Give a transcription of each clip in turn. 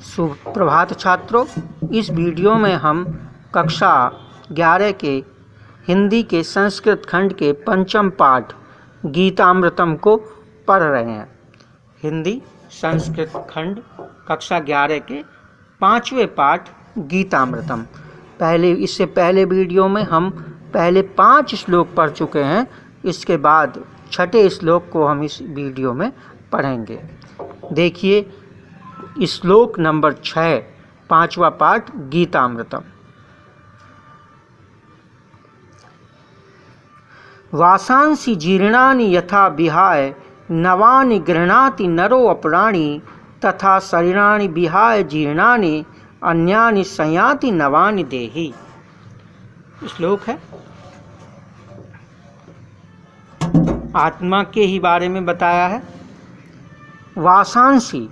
सुप्रभात छात्रों, इस वीडियो में हम कक्षा 11 के हिंदी के संस्कृत खंड के पंचम पाठ गीतामृतम को पढ़ रहे हैं। हिंदी संस्कृत खंड कक्षा 11 के पांचवें पाठ गीतामृतम। इससे पहले वीडियो में हम पहले 5 श्लोक पढ़ चुके हैं। इसके बाद छठे श्लोक को हम इस वीडियो में पढ़ेंगे। देखिए श्लोक नंबर 6, पांचवा पाठ गीतामृतम। वासांसि जीर्णानि यथा विहाय नवानि गृह्णाति नरो अपराणि तथा शरीराणि विहाय जीर्णानि अन्यानि संयाति नवानि देहि। श्लोक है आत्मा के ही बारे में बताया है। वासांसि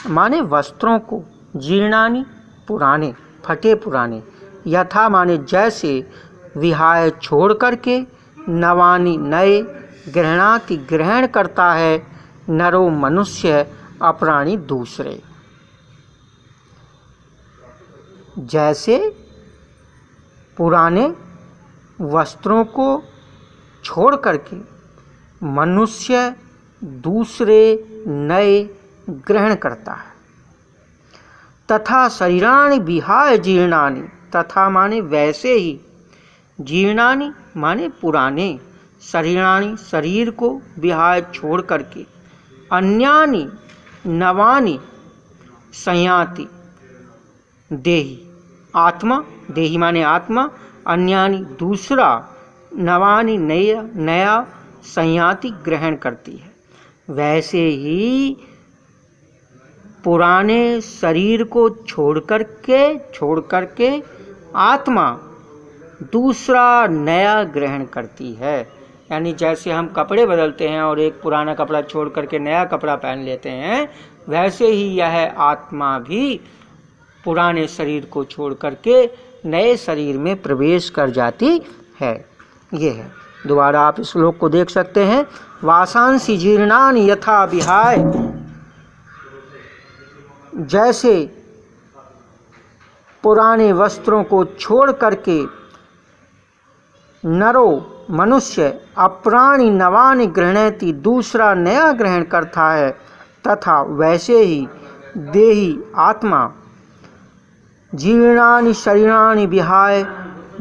माने वस्त्रों को, जीर्णानि पुराने, फटे पुराने, यथा माने जैसे, विहाय छोड़ करके, नवानि नए, गृह्णाति ग्रहण करता है, नरो मनुष्य, अपराणी दूसरे। जैसे पुराने वस्त्रों को छोड़ करके मनुष्य दूसरे नए ग्रहण करता है। तथा शरीराणि विहाय जीर्णानि, तथा माने वैसे ही, जीर्णानि माने पुराने, शरीराणि शरीर को, विहाय छोड़ करके, अन्यानि नवानि संयाति देहि आत्मा, देहि माने आत्मा, अन्यानि दूसरा, नवानि नया संयाति ग्रहण करती है। वैसे ही पुराने शरीर को छोड़ करके आत्मा दूसरा नया ग्रहण करती है। यानी जैसे हम कपड़े बदलते हैं और एक पुराना कपड़ा छोड़ करके नया कपड़ा पहन लेते हैं, वैसे ही यह आत्मा भी पुराने शरीर को छोड़ करके नए शरीर में प्रवेश कर जाती है। ये है। दोबारा आप इस श्लोक को देख सकते हैं। वासांसि जीर्णानि यथा विहाय, जैसे पुराने वस्त्रों को छोड़ करके नरो मनुष्य अपराणि नवानि गृह्णाति दूसरा नया ग्रहण करता है, तथा वैसे ही देहि आत्मा जीर्णानि शरीराणि विहाय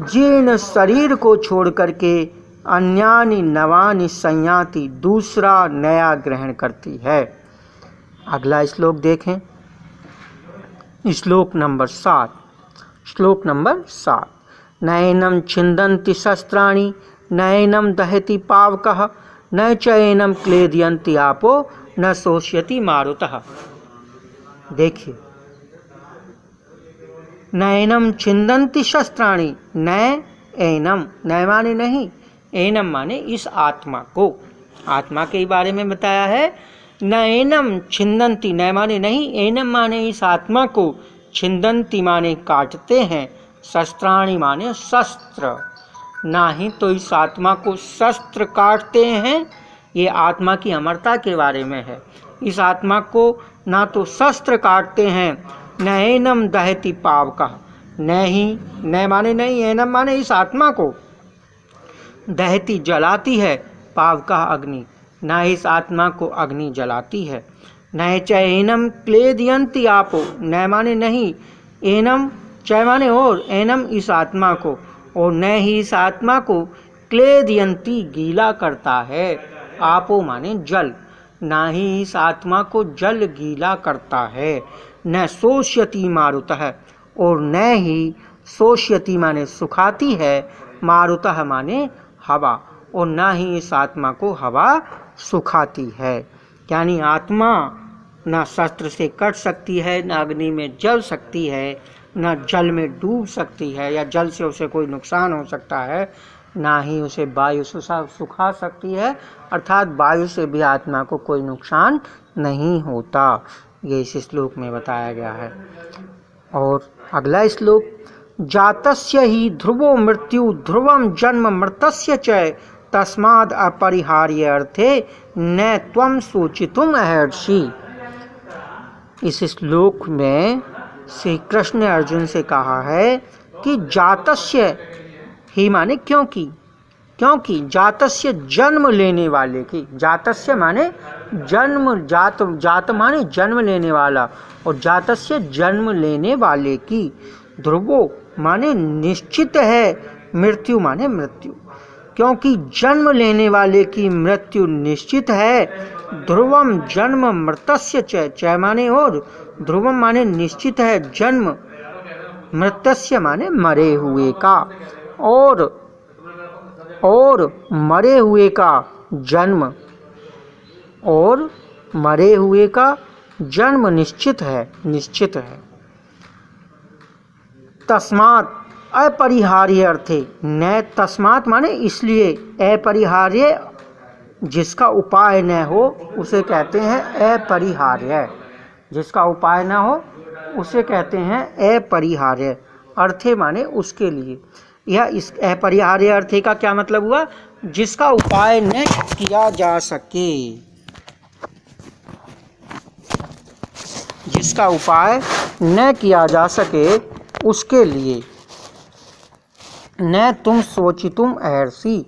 जीर्ण शरीर को छोड़ करके अन्यानि नवानि संयाति दूसरा नया ग्रहण करती है। अगला श्लोक देखें। श्लोक नंबर 7। नैनं छिन्दन्ति शस्त्राणि नैनं दहति पावकः न च एनं क्लेदयन्ति आपो न शोष्यति मारुतः। देखिए, नैनं छिन्दन्ति शस्त्राणि, एनं, न माने नहीं, एनम माने इस आत्मा को, आत्मा के बारे में बताया है। नैनं छिन्दन्ति, न माने नहीं, एनम माने इस आत्मा को, छिन्दन्ति माने काटते हैं, शस्त्राणि माने शस्त्र, ना ही तो इस आत्मा को शस्त्र काटते हैं। ये आत्मा की अमरता के बारे में है। इस आत्मा को ना तो शस्त्र काटते हैं, न एनम दहति पावकः, न ही, न माने नहीं, एनम माने इस आत्मा को दहती जलाती है, पावकः अग्नि, ना इस आत्मा को अग्नि जलाती है। न च एनम क्लेदयन्ति आपो, न माने नहीं, एनम च माने और, एनम इस आत्मा को, और न ही इस आत्मा को क्लेदयन्ति गीला करता है, आपो माने जल, ना ही इस आत्मा को जल गीला करता है। न शोष्यति मारुतः, और न ही शोष्यति माने सुखाती है, मारुतः माने हवा, और ना ही इस आत्मा को हवा सुखाती है। यानी आत्मा ना शस्त्र से कट सकती है, ना अग्नि में जल सकती है, ना जल में डूब सकती है या जल से उसे कोई नुकसान हो सकता है, ना ही उसे वायु सुखा सकती है, अर्थात वायु से भी आत्मा को कोई नुकसान नहीं होता। ये इस श्लोक में बताया गया है। और अगला श्लोक, जातस्य ही ध्रुवो मृत्यु ध्रुवम जन्म मृतस्य च तस्माद् अपरिहार्य अर्थे न त्वं सूचितुम अर्हसि। इस श्लोक में श्री कृष्ण ने अर्जुन से कहा है कि जातस्य ही माने क्योंकि जातस्य जन्म लेने वाले की, जातस्य माने जन्म, जात माने जन्म लेने वाला, और जातस्य जन्म लेने वाले की, ध्रुवो माने निश्चित है, मृत्यु माने मृत्यु, क्योंकि जन्म लेने वाले की मृत्यु निश्चित है। ध्रुवम जन्म मृतस्य च माने और, ध्रुवम माने निश्चित है जन्म, मृतस्य माने मरे हुए का, और मरे हुए का जन्म, और मरे हुए का जन्म निश्चित है। तस्मात् अपरिहार्य अर्थे न, तस्मात् माने इसलिए, अपरिहार्य जिसका उपाय न हो उसे कहते हैं अपरिहार्य, जिसका उपाय न हो उसे कहते हैं अपरिहार्य। अर्थे माने उसके लिए, यह इस अपरिहार्य अर्थे का क्या मतलब हुआ? जिसका उपाय न किया जा सके, जिसका उपाय न किया जा सके उसके लिए। न तुम सोचितुम अर्हसि,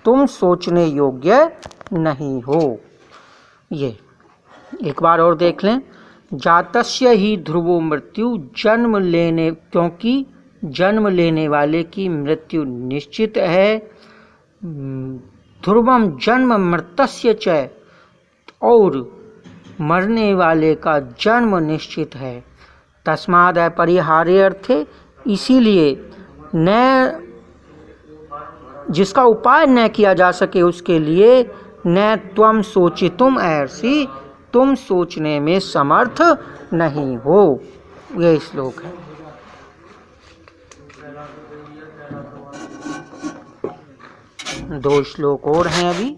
तुम सोचने योग्य नहीं हो। ये एक बार और देख लें। जातस्य ही ध्रुवो मृत्यु, जन्म लेने, क्योंकि जन्म लेने वाले की मृत्यु निश्चित है। ध्रुवम जन्म मृतस्य च, और मरने वाले का जन्म निश्चित है। तस्माद् अपरिहार्य अर्थे, इसीलिए, न जिसका उपाय न किया जा सके उसके लिए। न त्वम सोचितुम अर्हसि, तुम सोचने में समर्थ नहीं हो। यह श्लोक है। दो श्लोक और हैं अभी।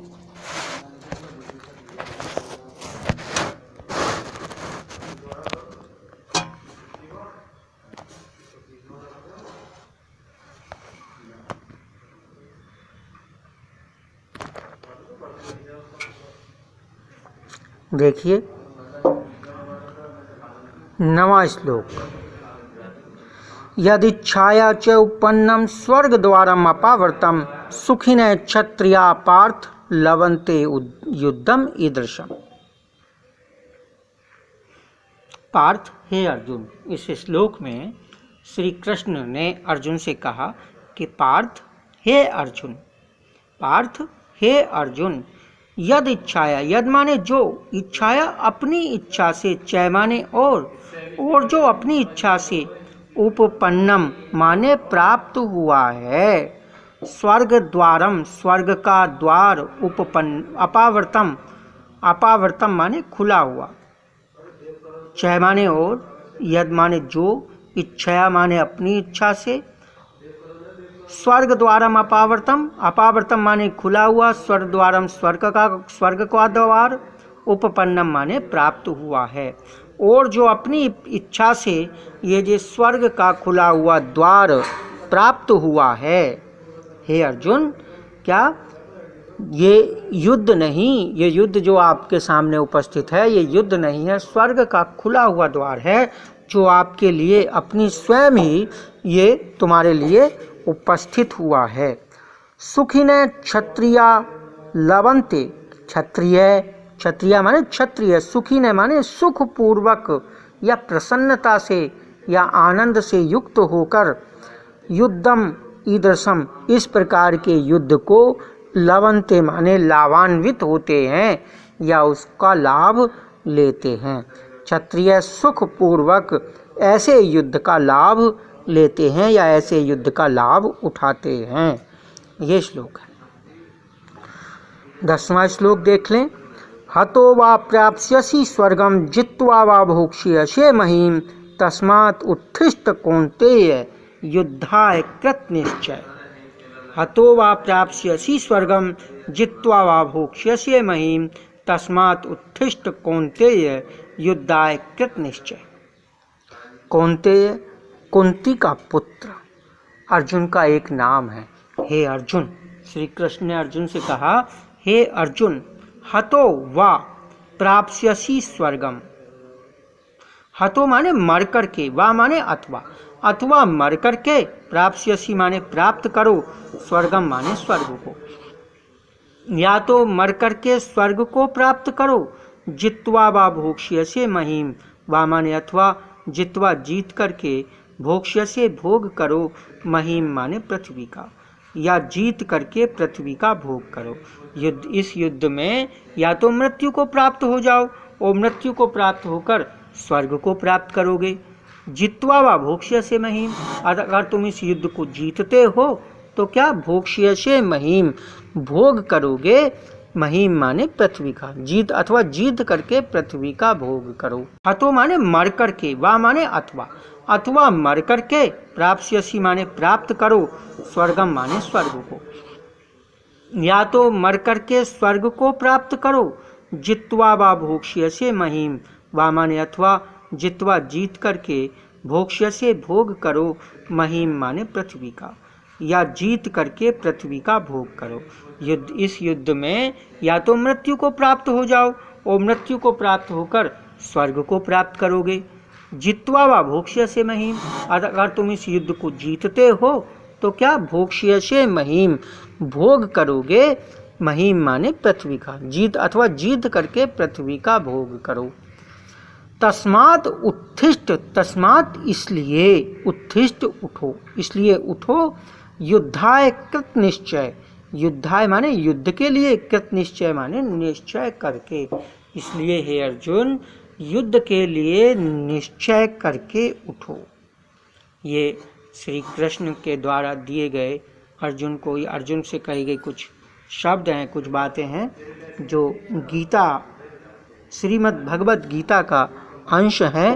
देखिए 9वां श्लोक। यदिच्छाया च उपन्नम स्वर्गद्वारम अपावर्तम सुखिनः क्षत्रिया पार्थ लवन्ते युद्धम ईदृशम। पार्थ, हे अर्जुन, इस श्लोक में श्री कृष्ण ने अर्जुन से कहा कि पार्थ, हे अर्जुन, पार्थ, हे अर्जुन, यद इच्छाया, यद माने जो, इच्छाया अपनी इच्छा से, चय माने और जो अपनी इच्छा से, उपपन्नम माने प्राप्त हुआ है, स्वर्ग द्वारम स्वर्ग का द्वार, उपपन्न, अपावर्तम, अपावर्तम माने खुला हुआ, चय माने और, यद माने जो, इच्छया माने अपनी इच्छा से, स्वर्ग द्वारम अपावर्तम, अपावर्तम माने खुला हुआ, स्वर्ग द्वारम स्वर्ग का द्वार, उपपन्नम माने प्राप्त हुआ है। और जो अपनी इच्छा से ये जो स्वर्ग का खुला हुआ द्वार प्राप्त हुआ है, हे अर्जुन, क्या ये युद्ध नहीं, ये युद्ध जो आपके सामने उपस्थित है ये युद्ध नहीं है, स्वर्ग का खुला हुआ द्वार है जो आपके लिए अपनी स्वयं ही ये तुम्हारे लिए उपस्थित हुआ है। सुखिनः क्षत्रिया लवन्ते, क्षत्रिय, क्षत्रिय माने क्षत्रिय, सुखिनः माने सुख पूर्वक या प्रसन्नता से या आनंद से युक्त होकर, युद्धम ईदृशम, इस प्रकार के युद्ध को, लवन्ते माने लाभान्वित होते हैं या उसका लाभ लेते हैं। क्षत्रिय सुख पूर्वक ऐसे युद्ध का लाभ लेते हैं या ऐसे युद्ध का लाभ उठाते हैं। ये श्लोक है। 10वां श्लोक देख लें। हतो वा प्राप्स्यसि स्वर्गम जित्वा वा भोक्ष्यसे महीम तस्मात् उत्थिष्ठ कौन्तेय युद्धाय कृत निश्चय। हतो वा प्राप्स्यसि स्वर्गम जित्वा वा भोक्ष्यसे महीम तस्मात् उत्थिष्ठ कौन्तेय युद्धाय कृत निश्चय। कौन्तेय कुंती का पुत्र, अर्जुन का एक नाम है। हे अर्जुन, श्री कृष्ण ने अर्जुन से कहा, हे अर्जुन, हतो वा प्राप्स्यसि स्वर्गम, हतो माने मर करके, वा माने अथवा मर करके, प्राप्स्यसि माने प्राप्त करो, स्वर्गम माने स्वर्ग को। या तो मर करके स्वर्ग को प्राप्त करो, जित्वा वा भोक्ष्यसे महीम, वा माने अथवा जित्वा जीत करके, भोक्ष्यसे भोग करो, महीम माने पृथ्वी का, या जीत करके पृथ्वी का भोग करो। इस युद्ध में या तो मृत्यु को प्राप्त हो जाओ और मृत्यु को प्राप्त होकर स्वर्ग को प्राप्त करोगे। जित्वा वा भोक्ष्यसे महीम, अगर तुम इस युद्ध को जीतते हो तो क्या भोक्ष्यसे महीम, भोग करोगे, महीम माने पृथ्वी का, जीत अथवा जीत करके पृथ्वी का भोग करो। हतो माने मर करके, वा माने अथवा मर करके, प्राप्स्यसि माने प्राप्त करो, स्वर्गम माने स्वर्ग को। या तो मर करके स्वर्ग को प्राप्त करो, जित्वा वा भोक्ष्यसे महीम, वा माने अथवा जित्वा जीत करके, भोक्ष्यसे भोग करो, महीम माने पृथ्वी का, या जीत करके पृथ्वी का भोग करो। इस युद्ध में या तो मृत्यु को प्राप्त हो जाओ और मृत्यु को प्राप्त होकर स्वर्ग को प्राप्त करोगे। जित्वा वा भोक्ष्यसे महीम, अगर तुम इस युद्ध को जीतते हो तो क्या भोक्ष्यसे महीम, भोग करोगे, महीम माने पृथ्वी का, जीत अथवा जीत करके पृथ्वी का भोग करो। तस्मात् उत्थिष्ठ, तस्मात् इसलिए, उत्थिष्ठ उठो, इसलिए उठो, युद्धाय कृत निश्चय, युद्धाय माने युद्ध के लिए, कृत निश्चय माने निश्चय करके, इसलिए हे अर्जुन युद्ध के लिए निश्चय करके उठो। ये श्री कृष्ण के द्वारा दिए गए अर्जुन को, अर्जुन से कही गई कुछ शब्द हैं, कुछ बातें हैं जो गीता, श्रीमद् भगवत गीता का अंश है।